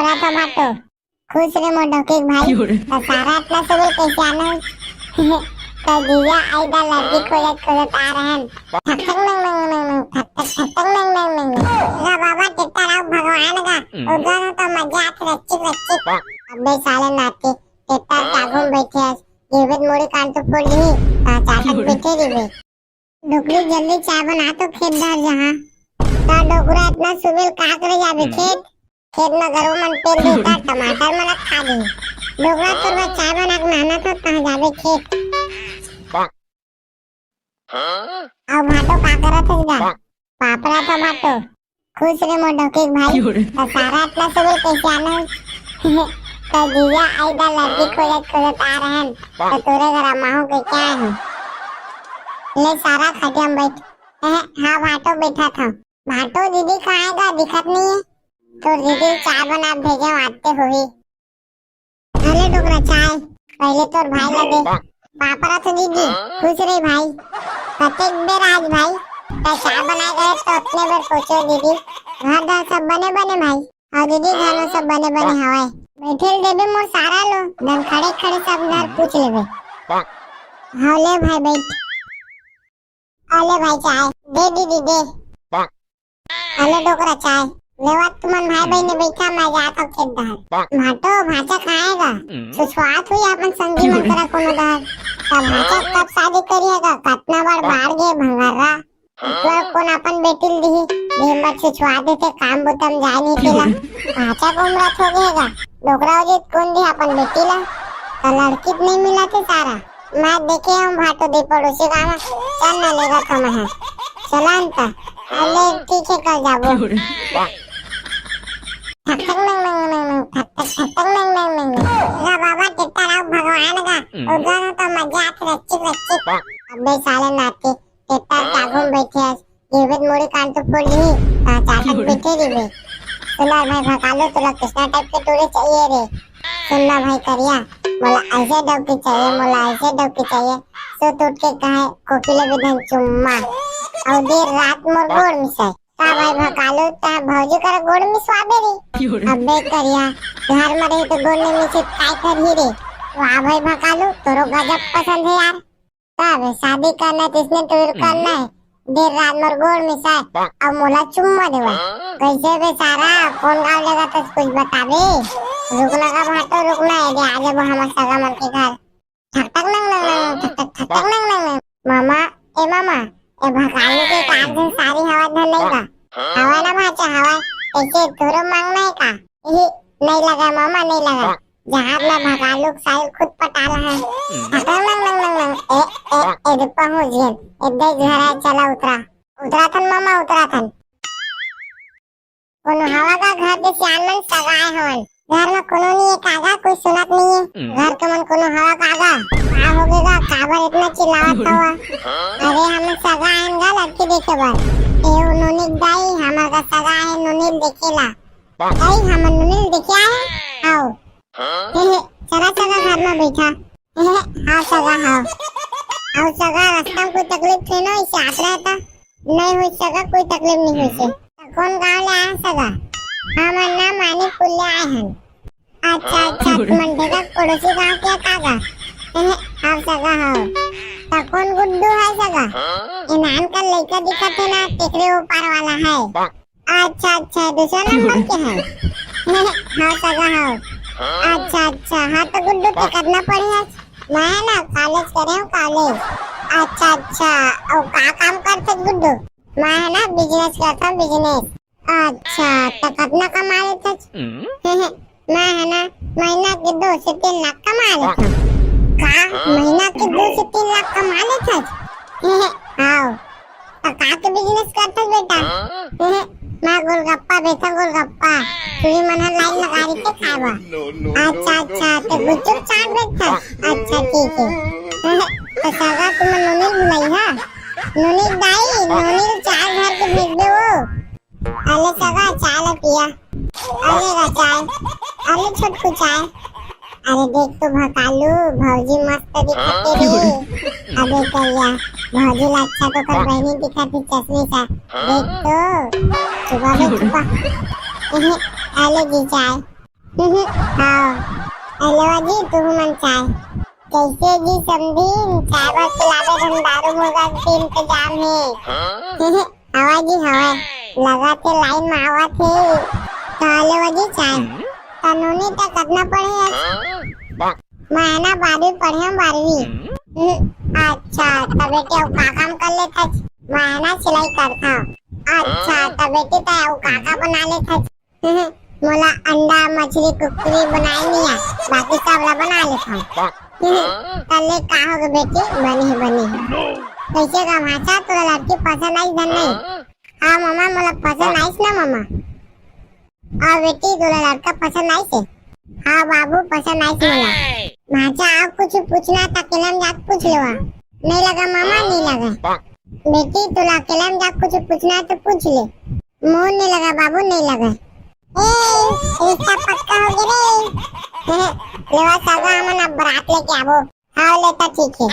वापरा तो भाटो खुश रे मोटो के भाई सारा इतना सुबह कैसे आना तो दिया आइदा लड़की खोजत खोजत आ रहे हैं ठक ठक नंग नंग नंग ठक ठक ठक ठक नंग नंग नंग गा बाबा टिकटा राव भगवान का उधर तो मजा आत रच्ची रच्ची अबे साले नाते टिकटा जागून बैठे हैं जीवित मोड़ी कान तो फोड़ ली चाटक बैठे रे डोकरी जल्दी चाय बना तो खेत दार जहां ता डोकरा इतना सुबह का करे जाबे खेत में गरो मन पेल देता टमाटर मन खा दे डोकरा तो चाय बना के नहाना तो कहां जाबे खेत अब भाटो का करत है गा पापड़ा तो भाटो खुश रे मोटो के भाई तो सारा इतना सुबह कैसे आना तो दिया आइदा लड़की खोजत खोजत आ रहे हैं तो तोरे घर माहू के क्या है ले सारा खटिया में बैठ हाँ भाटो बैठा था भाटो दीदी कहाँ है दिखत नहीं है तो दीदी चाय बना भेजे आते हुई अरे डोकरा चाय पहले तो भाई लगे पापड़ा तो दीदी खुश रे भाई कतेक बेर आज भाई तो चाय बना गए तो अपने बेर पूछो दीदी घर घर सब बने बने भाई और दीदी घर में सब बने बने हवाए बैठे देबे मोर सारा लो धन खड़े खड़े सब घर पूछ लेबे हाँ ले भाई बैठ अले भाई चाय दे दीदी दे अले डोकरा चाय लेवा तुमन भाई बहन ने बैठा मैं जाता खेत दहर भाटो भाचा खाएगा सुसवात हुई अपन संगी मन करा कोनो दहर तब भाचा कब शादी करिएगा कतना बार बाहर गए भंगारा पर कोन अपन बेटिल दी दिन भर सुसवा देते काम बुतम जाए नहीं पिला भाचा को उम्रत हो गएगा डोकरा हो जित कौन दी अपन बेटिला तो लड़की नहीं मिला थे सारा मैं देखे हम भाटो दे पड़ोसी का ना चल ना लेगा तो मैं चला अंता अले ठीक है कल जाबो ठक ठक नंग नंग नंग ठक ठक ठक ठक नंग नंग नंग गा बाबा टिकटा राव भगवान का उधर तो मजा आत रच्ची रच्ची अबे साले नाते टिकटा जागून बैठे हैं जीवित मोड़ी कान तो फोड़ ली चाटक बैठे रे सुना भाई भकालो तुला कृष्णा टाइप के टोले चाहिए रे सुनना भाई करिया मोला ऐसे डबकी चाहिए मोला ऐसे डबकी चाहिए सो टूट के कहे कोकिले विधन चुम्मा और देर रात मोर गोड़ मिसाई का भाई भकालो ता भौजी कर गोड़ मिसवा दे रे अबे करिया घर में रही तो गोड़ नहीं मिसे काय कर ही रे वाह भाई भकालो तोरो गजब पसंद है यार तब शादी करना तो इसने टूर करना है देर रात मोर गोड़ मिसाई अब मोला चुम्मा देवा कैसे बे सारा कौन गाँव लेगा तो कुछ बतावे रुकना का भाटो रुकना है दे आजे वो हमारे सगा मन के घर ठक ठक नंग नंग ठक ठक ठक ठक नंग नंग मामा ए भकालो के कार से सारी हवा धर लेगा हवा ना भाचा हवा ऐसे थोड़ा मांगना है का यही नहीं लगा मामा नहीं लगा जहाँ अपना भकालो साल खुद पटाला है ठक नंग नंग नंग नंग ए रुपा हो जियन इधर घर चला उतरा थन मामा उतरा थन कोनो हवा का घर के सियान सगाए हवन घर में कोनो नहीं है कागा कोई सुनत नहीं है घर के मन कोनो हवा कागा आ हो गएगा काबर इतना चिल्लावत हवा अरे हम सगा आएंगा लड़की देखे बार ए उन्होंने दाई हमार का सगा है उन्होंने देखेला दाई हम उन्होंने देखे आए आओ चला सगा घर में बैठा हाँ सगा हाँ आओ सगा रास्ता में कोई तकलीफ थे ना इसे आत रहता नहीं हुई सगा कोई तकलीफ नहीं हुई से कौन गाँव ले आया सगा हमार नाम मानी पुल्ले आए हैं अच्छा अच्छा मंडे का पड़ोसी गाँव क्या कागा हाँ सगा हाँ तो कौन गुड्डू है सगा इनान का लड़का दिखत है ना टेकरे ऊपर वाला है अच्छा अच्छा दूसरा नंबर के है हाँ सगा हाँ अच्छा अच्छा हाँ तो गुड्डू के करना पड़ेगा मैं ना कॉलेज करे हूँ कॉलेज अच्छा अच्छा और क्या काम करते गुड्डू मैं है ना बिजनेस करता हूँ बिजनेस अच्छा तो कितना कमा लेते मैं है ना महीना के 2 से 3 लाख कमा लेता का महीना के 2 से 3 लाख कमा लेता हाँ तो का के बिजनेस करता बेटा मैं गोलगप्पा बेचा गोलगप्पा तुझे मन लाइन लगा रही थी खावा अच्छा अच्छा तो गुपचुप चाट बेचा अच्छा ठीक है तो सगा तुम नोनी बुलाई है नोनी दाई नोनी चाय घर के भेज दे वो अले सगा चाय ला पिया अले का चाय अले छोटकू चाय अरे देख तो भकालू भौजी मस्त दिखते रे अबे करिया भौजी ला अच्छा तो कर बहनी दिखती चश्मे सा देख तो सुबह में छुपा अले जी चाय हाँ हेलो जी तू मन चाय कैसे जी समझी चाय बस पिलावे हम दारू मुर्गा के इंतजाम है हवा जी हवा लगा के लाइन में आवा थे तो हेलो जी चाय कानूनी तक करना पड़े महीना 12वीं पढ़े हम 12वीं अच्छा तब बेटे का काम कर लेता महीना सिलाई करता अच्छा तब बेटे तो काका बना लेता मोला अंडा मछली कुकरी बनाई नहीं है बाकी सब ला बना लेता कल का होगा बेटी बनी कैसे का भाषा तोरा लड़की पसंद आई धन नहीं हाँ मामा मोला पसंद आईस ना मामा और बेटी तोरा लड़का पसंद आई से हाँ बाबू पसंद आई से मोला भाषा आप कुछ पूछना था केलम जाके पूछ लो नहीं लगा मामा नहीं लगा बेटी तोला केलम जाके कुछ पूछना है तो पूछ ले मुंह नहीं लगा बाबू नहीं लगा रिश्ता पक्का हो गया रे लेवा सगा हमन अब बारात लेके आवो हाँ लेता ठीक है